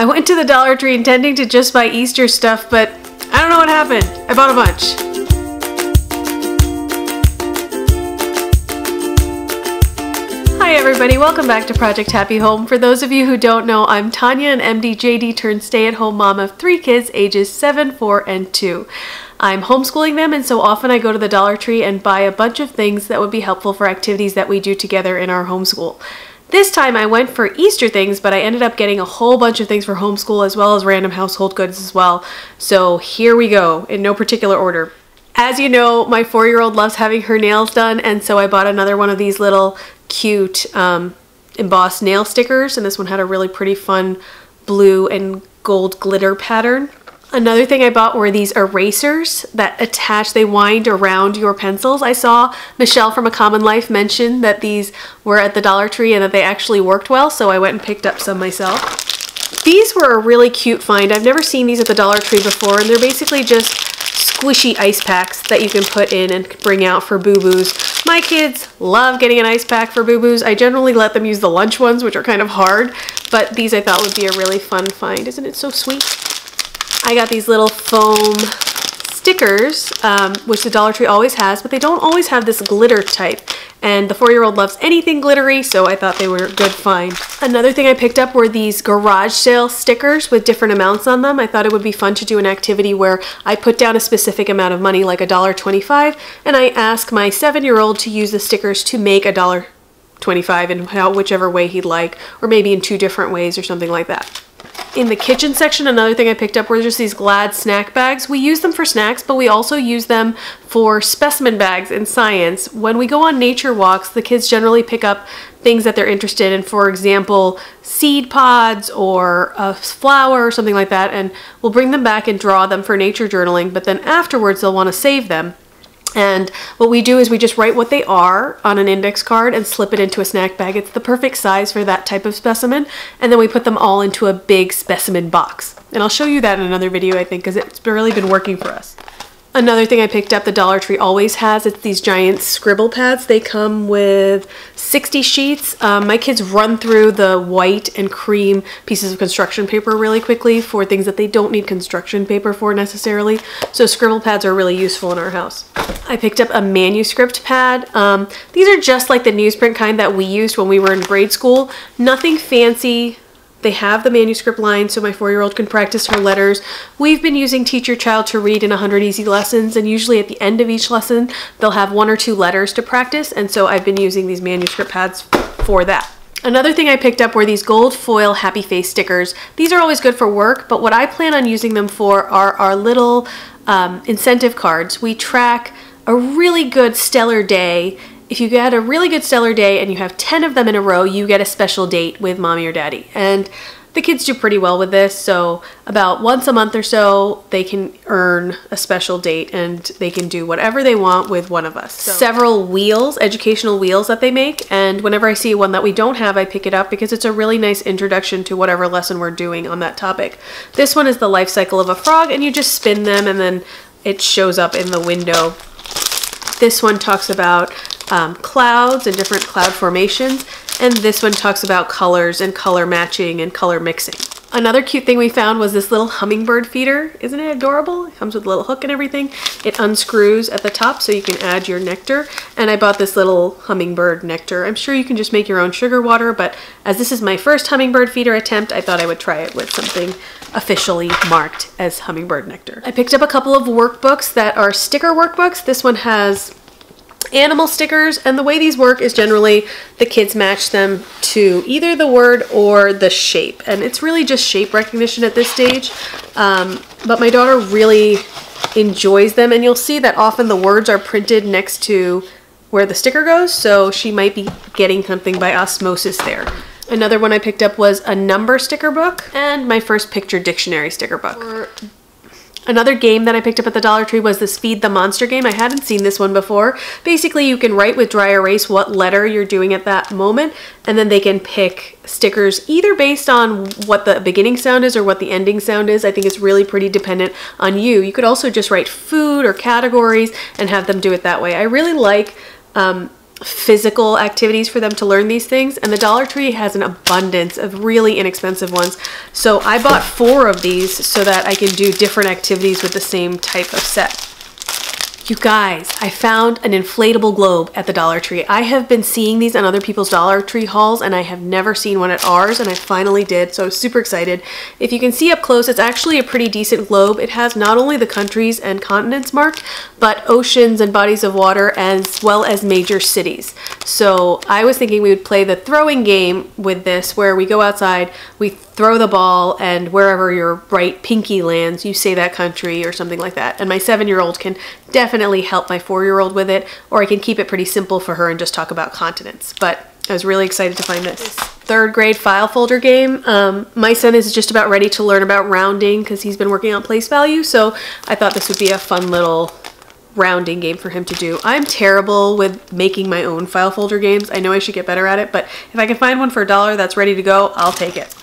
I went to the Dollar Tree intending to just buy Easter stuff, but I don't know what happened. I bought a bunch. Hi everybody, welcome back to Project Happy Home. For those of you who don't know, I'm Tanya, an MD JD turned stay-at-home mom of 3 kids ages 7, 4, and 2. I'm homeschooling them, and so often I go to the Dollar Tree and buy a bunch of things that would be helpful for activities that we do together in our homeschool. This time I went for Easter things, but I ended up getting a whole bunch of things for homeschool as well as random household goods as well. So here we go, in no particular order. As you know, my 4-year-old loves having her nails done, and so I bought another one of these little cute embossed nail stickers, and this one had a really pretty fun blue and gold glitter pattern. Another thing I bought were these erasers that they wind around your pencils. I saw Michelle from A Common Life mention that these were at the Dollar Tree and that they actually worked well, so I went and picked up some myself. These were a really cute find. I've never seen these at the Dollar Tree before, and they're basically just squishy ice packs that you can put in and bring out for boo-boos. My kids love getting an ice pack for boo-boos. I generally let them use the lunch ones, which are kind of hard, but these I thought would be a really fun find. Isn't it so sweet? I got these little foam stickers, which the Dollar Tree always has, but they don't always have this glitter type. And the 4-year-old loves anything glittery, so I thought they were a good find. Another thing I picked up were these garage sale stickers with different amounts on them. I thought it would be fun to do an activity where I put down a specific amount of money, like $1.25, and I ask my 7-year-old to use the stickers to make $1.25 in whichever way he'd like, or maybe in 2 different ways or something like that. In the kitchen section, another thing I picked up were just these Glad snack bags. We use them for snacks, but we also use them for specimen bags in science. When we go on nature walks, the kids generally pick up things that they're interested in, for example, seed pods or a flower or something like that, and we'll bring them back and draw them for nature journaling, but then afterwards they'll want to save them. And what we do is we just write what they are on an index card and slip it into a snack bag. It's the perfect size for that type of specimen. And then we put them all into a big specimen box. And I'll show you that in another video, I think, because it's really been working for us. Another thing I picked up the Dollar Tree always has, it's these giant scribble pads. They come with 60 sheets. My kids run through the white and cream pieces of construction paper really quickly for things that they don't need construction paper for necessarily. So scribble pads are really useful in our house. I picked up a manuscript pad. These are just like the newsprint kind that we used when we were in grade school. Nothing fancy. They have the manuscript line so my 4-year-old can practice her letters. We've been using Teach Your Child to Read in 100 Easy Lessons, and usually at the end of each lesson they'll have 1 or 2 letters to practice, and so I've been using these manuscript pads for that. Another thing I picked up were these gold foil happy face stickers. These are always good for work, but what I plan on using them for are our little incentive cards. We track a really good stellar day. If you get a really good stellar day and you have 10 of them in a row, you get a special date with mommy or daddy. And the kids do pretty well with this, so about once a month or so, they can earn a special date and they can do whatever they want with one of us. So. Several wheels, educational wheels that they make, and whenever I see one that we don't have, I pick it up because it's a really nice introduction to whatever lesson we're doing on that topic. This one is the life cycle of a frog, and you just spin them and then it shows up in the window. This one talks about clouds and different cloud formations, and this one talks about colors and color matching and color mixing. Another cute thing we found was this little hummingbird feeder. Isn't it adorable? It comes with a little hook and everything. It unscrews at the top so you can add your nectar, and I bought this little hummingbird nectar. I'm sure you can just make your own sugar water, but as this is my first hummingbird feeder attempt, I thought I would try it with something officially marked as hummingbird nectar. I picked up a couple of workbooks that are sticker workbooks. This one has animal stickers, and the way these work is generally the kids match them to either the word or the shape, and it's really just shape recognition at this stage, but my daughter really enjoys them, and you'll see that often the words are printed next to where the sticker goes, so she might be getting something by osmosis there. Another one I picked up was a number sticker book and my first picture dictionary sticker book. Another game that I picked up at the Dollar Tree was this Feed the Monster game. I hadn't seen this one before. Basically, you can write with dry erase what letter you're doing at that moment, and then they can pick stickers either based on what the beginning sound is or what the ending sound is. I think it's really pretty dependent on you. You could also just write food or categories and have them do it that way. I really like physical activities for them to learn these things, and the Dollar Tree has an abundance of really inexpensive ones. So I bought 4 of these so that I can do different activities with the same type of set. You guys, I found an inflatable globe at the Dollar Tree. I have been seeing these on other people's Dollar Tree hauls, and I have never seen one at ours, and I finally did, so I was super excited. If you can see up close, it's actually a pretty decent globe. It has not only the countries and continents marked, but oceans and bodies of water, as well as major cities. So I was thinking we would play the throwing game with this, where we go outside, we throw the ball, and wherever your bright pinky lands, you say that country or something like that. And my 7-year-old can definitely help my 4-year-old with it, or I can keep it pretty simple for her and just talk about continents. But I was really excited to find this. 3rd grade file folder game. My son is just about ready to learn about rounding because he's been working on place value, so I thought this would be a fun little rounding game for him to do. I'm terrible with making my own file folder games. I know I should get better at it, but if I can find one for $1 that's ready to go, I'll take it.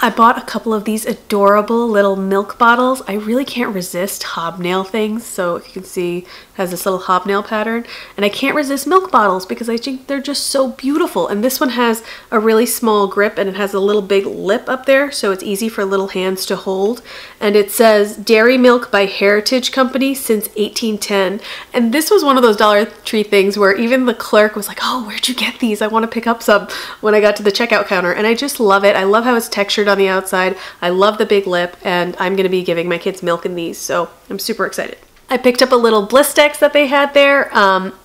I bought a couple of these adorable little milk bottles. I really can't resist hobnail things. So if you can see, it has this little hobnail pattern. And I can't resist milk bottles because I think they're just so beautiful. And this one has a really small grip, and it has a little big lip up there, so it's easy for little hands to hold. And it says Dairy Milk by Heritage Company since 1810. And this was one of those Dollar Tree things where even the clerk was like, "Oh, where'd you get these? I want to pick up some," when I got to the checkout counter. And I just love it. I love how it's textured on the outside. I love the big lip, and I'm going to be giving my kids milk in these, so I'm super excited. I picked up a little Blistex that they had there.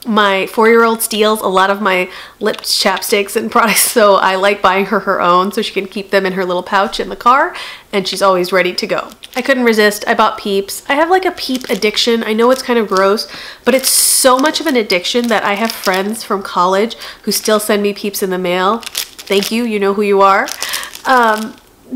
My 4-year-old steals a lot of my lip chapsticks and products, so I like buying her her own so she can keep them in her little pouch in the car, and she's always ready to go. I couldn't resist. I bought Peeps. I have like a Peep addiction. I know it's kind of gross, but it's so much of an addiction that I have friends from college who still send me Peeps in the mail. Thank you. You know who you are.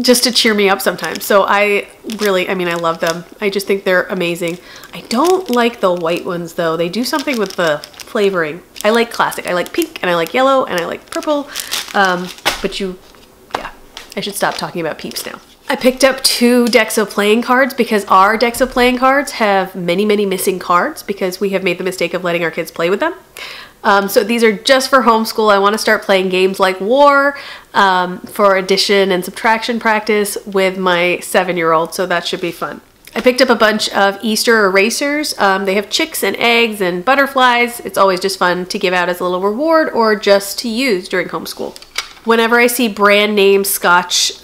Just to cheer me up sometimes. So I love them. I just think they're amazing. I don't like the white ones though. They do something with the flavoring. I like classic. I like pink, and I like yellow, and I like purple. Yeah, I should stop talking about Peeps now. I picked up 2 decks of playing cards because our decks of playing cards have many, many missing cards because we have made the mistake of letting our kids play with them. So these are just for homeschool. I want to start playing games like War for addition and subtraction practice with my 7-year-old, so that should be fun. I picked up a bunch of Easter erasers. They have chicks and eggs and butterflies. It's always just fun to give out as a little reward or just to use during homeschool. Whenever I see brand name Scotch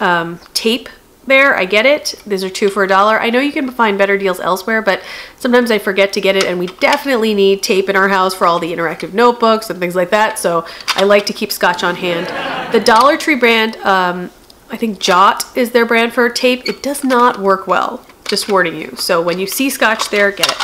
tape there, I get it. These are 2 for $1. I know you can find better deals elsewhere, but sometimes I forget to get it, and we definitely need tape in our house for all the interactive notebooks and things like that, so I like to keep Scotch on hand. The Dollar Tree brand, I think Jot is their brand for tape. It does not work well, just warning you. So when you see Scotch there, get it.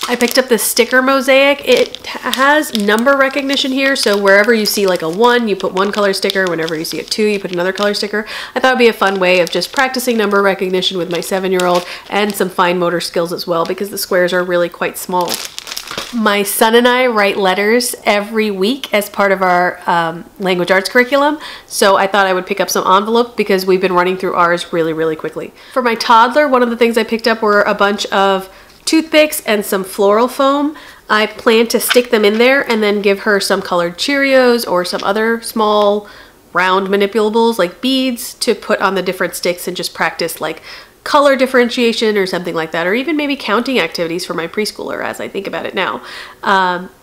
I picked up this sticker mosaic. It has number recognition here, so wherever you see like a 1, you put 1 color sticker. Whenever you see a 2, you put another color sticker. I thought it would be a fun way of just practicing number recognition with my 7-year-old and some fine motor skills as well, because the squares are really quite small. My son and I write letters every week as part of our language arts curriculum, so I thought I would pick up some envelopes because we've been running through ours really, really quickly. For my toddler, one of the things I picked up were a bunch of toothpicks and some floral foam. I plan to stick them in there and then give her some colored Cheerios or some other small round manipulables like beads to put on the different sticks and just practice like color differentiation or something like that, or even maybe counting activities for my preschooler as I think about it now.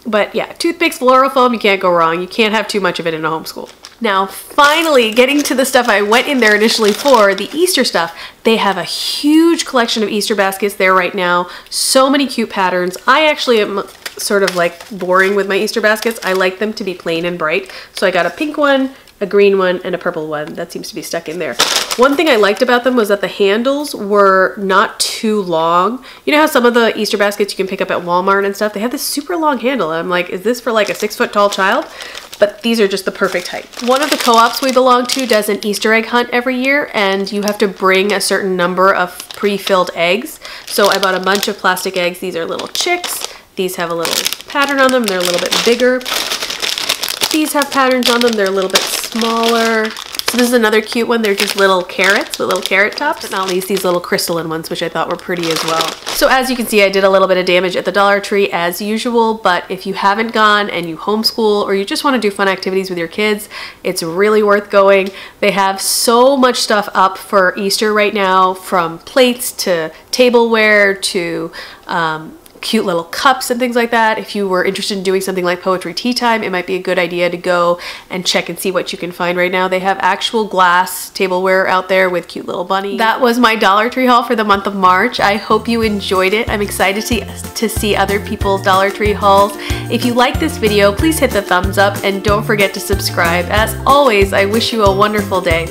But yeah, toothpicks, floral foam, you can't go wrong. You can't have too much of it in a homeschool. Now, finally, getting to the stuff I went in there initially for, the Easter stuff. They have a huge collection of Easter baskets there right now. So many cute patterns. I actually am sort of like boring with my Easter baskets. I like them to be plain and bright. So I got a pink one, a green one, and a purple one. That seems to be stuck in there. One thing I liked about them was that the handles were not too long. You know how some of the Easter baskets you can pick up at Walmart and stuff, they have this super long handle. I'm like, is this for like a 6-foot tall child? But these are just the perfect height. One of the co-ops we belong to does an Easter egg hunt every year, and you have to bring a certain number of pre-filled eggs. So I bought a bunch of plastic eggs. These are little chicks. These have a little pattern on them. They're a little bit bigger. These have patterns on them. They're a little bit smaller. So this is another cute one. They're just little carrots with little carrot tops, but not least these little crystalline ones, which I thought were pretty as well. So as you can see, I did a little bit of damage at the Dollar Tree as usual, but if you haven't gone and you homeschool or you just want to do fun activities with your kids, it's really worth going. They have so much stuff up for Easter right now, from plates to tableware to cute little cups and things like that. If you were interested in doing something like poetry tea time, it might be a good idea to go and check and see what you can find right now. They have actual glass tableware out there with cute little bunnies. That was my Dollar Tree haul for the month of March. I hope you enjoyed it. I'm excited to see other people's Dollar Tree hauls. If you like this video, please hit the thumbs up and don't forget to subscribe. As always, I wish you a wonderful day.